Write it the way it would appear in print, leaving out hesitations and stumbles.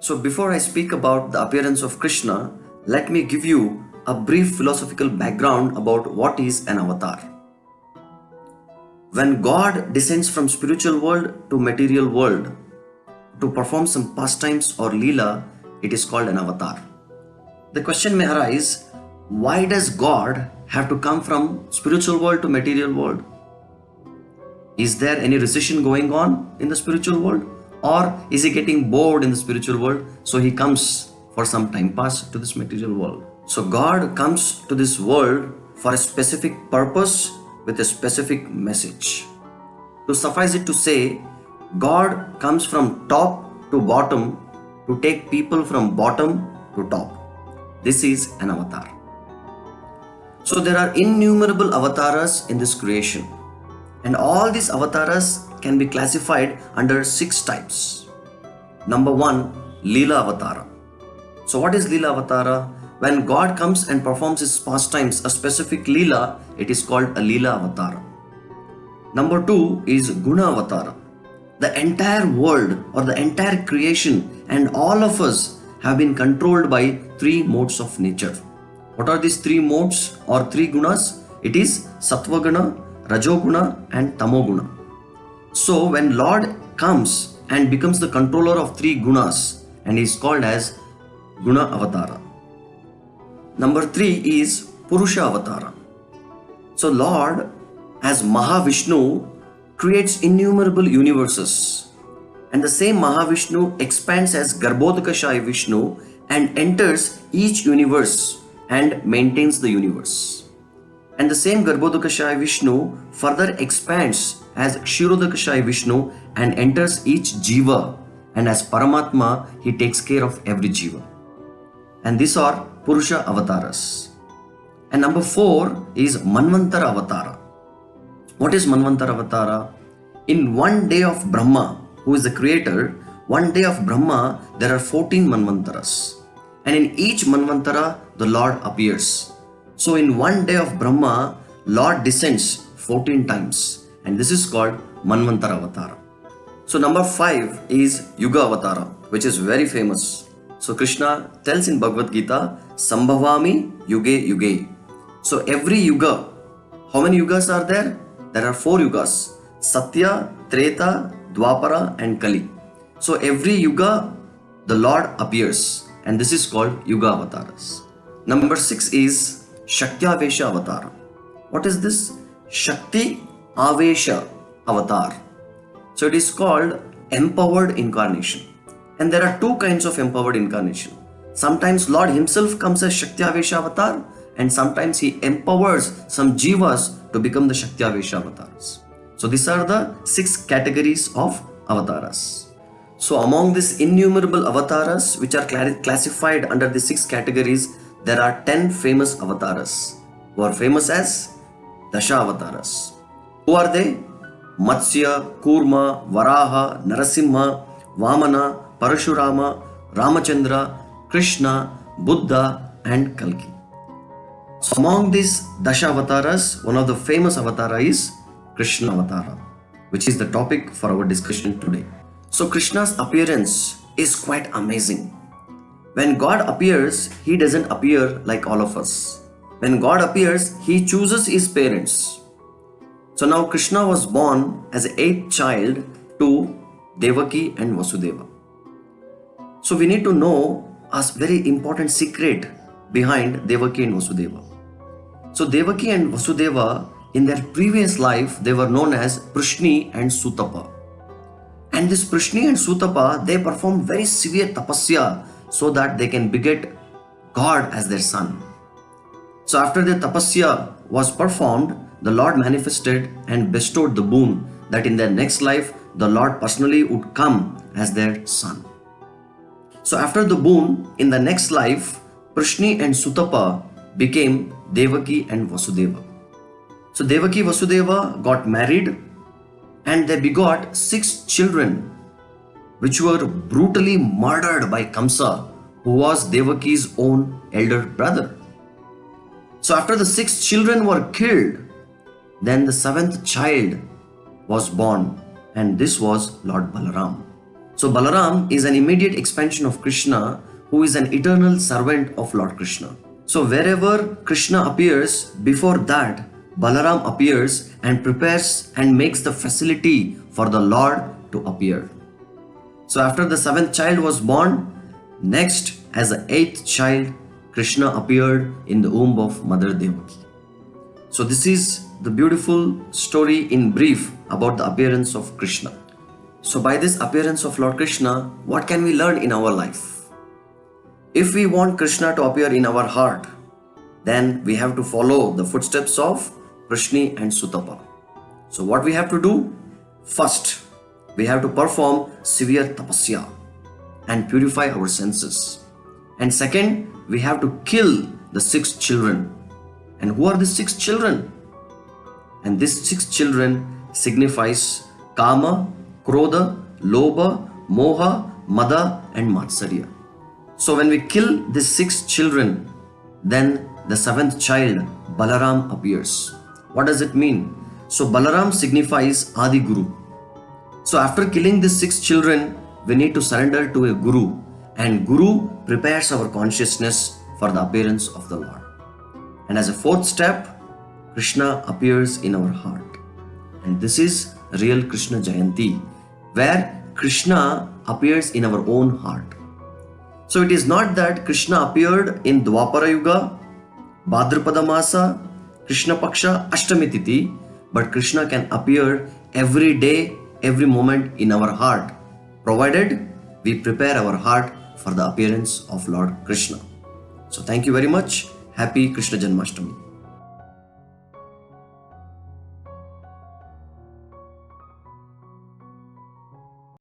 So before I speak about the appearance of Krishna, let me give you a brief philosophical background about what is an avatar. When God descends from spiritual world to material world to perform some pastimes or leela, it is called an avatar. The question may arise, why does God have to come from spiritual world to material world? Is there any recession going on in the spiritual world? Or is he getting bored in the spiritual world, so he comes for some time pass to this material world? So God comes to this world for a specific purpose with a specific message. To suffice it to say, God comes from top to bottom to take people from bottom to top. This is an avatar. So there are innumerable avatars in this creation, and all these avatars can be classified under 6 types. Number 1, Leela Avatara. So what is Leela Avatara? When God comes and performs his pastimes, a specific Leela, it is called a Leela Avatara. Number 2 is Guna Avatara. The entire world or the entire creation and all of us have been controlled by 3 modes of nature. What are these 3 modes or 3 gunas? It is Sattva Guna, Rajoguna and Tamoguna. So when Lord comes and becomes the controller of 3 gunas, and is called as Guna Avatara. Number 3 is Purusha Avatara. So Lord as Mahavishnu creates innumerable universes, and the same Mahavishnu expands as Garbhodakashayi Vishnu and enters each universe and maintains the universe. And the same Garbhodakashayi Vishnu further expands as Kshirodakashayi Vishnu and enters each Jiva, and as Paramatma he takes care of every Jiva. And these are Purusha Avataras. And number 4 is Manvantara Avatara. What is Manvantara Avatara? In one day of Brahma, who is the creator, one day of Brahma, there are 14 Manvantaras. And in each Manvantara, the Lord appears. So in one day of Brahma, Lord descends 14 times. And this is called Manvantara Avatara. So number 5 is Yuga Avatara, which is very famous. So Krishna tells in Bhagavad Gita, Sambhavami Yuge Yuge. So every yuga, how many yugas are there? There are 4 yugas: Satya, Treta, Dwapara and Kali. So every yuga, the Lord appears, and this is called Yuga Avataras. Number 6 is Shaktavesha Avatara. What is this? Shakti Avesha Avatar. So it is called empowered incarnation. And there are 2 kinds of empowered incarnation. Sometimes Lord himself comes as Shakti Avesha Avatar, and sometimes he empowers some jivas to become the Shakti Avesha Avatars. So these are the 6 categories of avatars. So among these innumerable avatars which are classified under the 6 categories, there are 10 famous avatars who are famous as Dasha Avataras. Who are they? Matsya, Kurma, Varaha, Narasimha, Vamana, Parashurama, Ramachandra, Krishna, Buddha and Kalki. So among these Dasha Avataras, one of the famous avatara is Krishna Avatara, which is the topic for our discussion today. So Krishna's appearance is quite amazing. When God appears, he doesn't appear like all of us. When God appears, he chooses his parents. So now Krishna was born as the 8th child to Devaki and Vasudeva. So we need to know a very important secret behind Devaki and Vasudeva. So Devaki and Vasudeva, in their previous life, they were known as Prishni and Sutapa. And this Prishni and Sutapa, they performed very severe tapasya so that they can beget God as their son. So after the tapasya was performed, the Lord manifested and bestowed the boon that in their next life, the Lord personally would come as their son. So after the boon, in the next life, Prishni and Sutapa became Devaki and Vasudeva. So Devaki Vasudeva got married and they begot 6 children which were brutally murdered by Kamsa, who was Devaki's own elder brother. So after the 6 children were killed, then the 7th child was born, and this was Lord Balaram. So Balaram is an immediate expansion of Krishna, who is an eternal servant of Lord Krishna. So wherever Krishna appears, before that Balaram appears and prepares and makes the facility for the Lord to appear. So after the seventh child was born, next as the eighth child, Krishna appeared in the womb of Mother Devaki. So this is the beautiful story in brief about the appearance of Krishna. So by this appearance of Lord Krishna, what can we learn in our life? If we want Krishna to appear in our heart, then we have to follow the footsteps of Vrishni and Sutapa. So what we have to do? First, we have to perform severe tapasya and purify our senses. And second, we have to kill the 6 children. And who are the 6 children? And these 6 children signifies Kama, Krodha, Lobha, Moha, Mada and Matsarya. So when we kill these 6 children, then the 7th child, Balaram, appears. What does it mean? So Balaram signifies Adi Guru. So after killing these 6 children, we need to surrender to a Guru, and Guru prepares our consciousness for the appearance of the Lord. And as a 4th step, Krishna appears in our heart. And this is real Krishna Jayanti, where Krishna appears in our own heart. So it is not that Krishna appeared in Dwapara Yuga, Bhadrapada Masa, Krishna Paksha, Ashtami Tithi, but Krishna can appear every day, every moment in our heart, provided we prepare our heart for the appearance of Lord Krishna. So thank you very much. Happy Krishna Janmashtami.